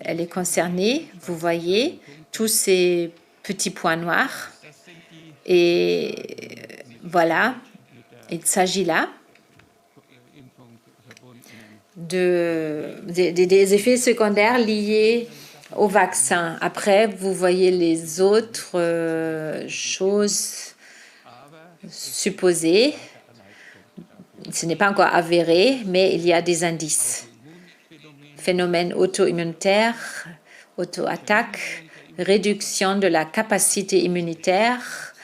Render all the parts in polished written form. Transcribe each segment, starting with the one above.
Elle est concernée, vous voyez, tous ces petits points noirs. Et voilà, il s'agit là des effets secondaires liés au vaccin. Après, vous voyez les autres choses supposées. Ce n'est pas encore avéré, mais il y a des indices. Phénomène auto-immunitaire, auto-attaque, réduction de la capacité immunitaire,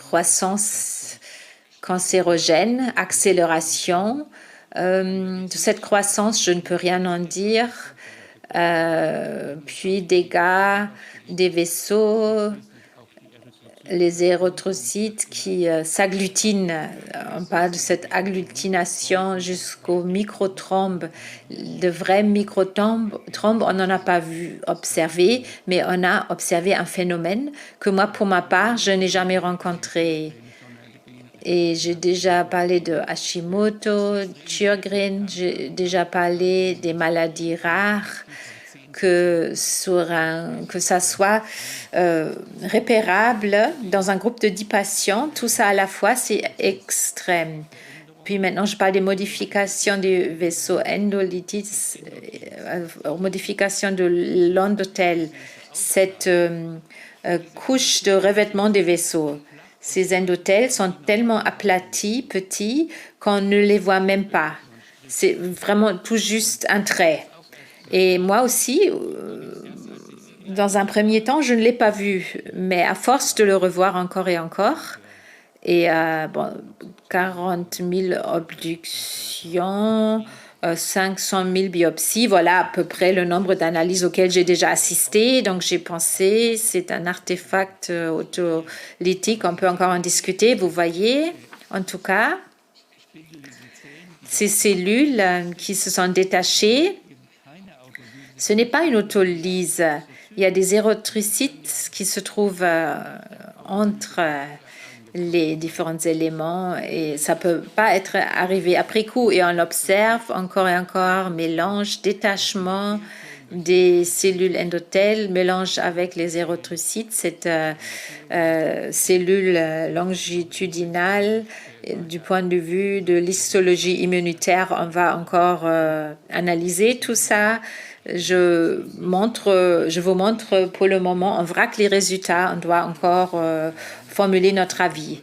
croissance cancérogène, accélération. De cette croissance, je ne peux rien en dire. Puis dégâts des vaisseaux, les érythrocytes qui s'agglutinent. On parle de cette agglutination jusqu'aux microtrombes. De vrais microtrombes, on n'en a pas vu observer, mais on a observé un phénomène que moi, pour ma part, je n'ai jamais rencontré. Et j'ai déjà parlé de Hashimoto, Sjögren, j'ai déjà parlé des maladies rares, que ça soit repérable dans un groupe de 10 patients. Tout ça à la fois, c'est extrême. Puis maintenant, je parle des modifications du vaisseau endolytis, modification de l'endothèle, cette couche de revêtement des vaisseaux. Ces endothèles sont tellement aplatis, petits, qu'on ne les voit même pas. C'est vraiment tout juste un trait. Et moi aussi, dans un premier temps, je ne l'ai pas vu, mais à force de le revoir encore et encore, et 40 000 obductions, 500 000 biopsies, voilà à peu près le nombre d'analyses auxquelles j'ai déjà assisté. Donc j'ai pensé, c'est un artefact autolytique, on peut encore en discuter. Vous voyez, en tout cas, ces cellules qui se sont détachées, ce n'est pas une autolyse. Il y a des érythrocytes qui se trouvent entre les différents éléments et ça peut pas être arrivé après coup et on l'observe encore et encore, mélange, détachement des cellules endothèles, mélange avec les érythrocytes, cette cellule longitudinale. Du point de vue de l'histologie immunitaire, on va encore analyser tout ça. Je vous montre pour le moment en vrac les résultats. On doit encore formuler notre avis.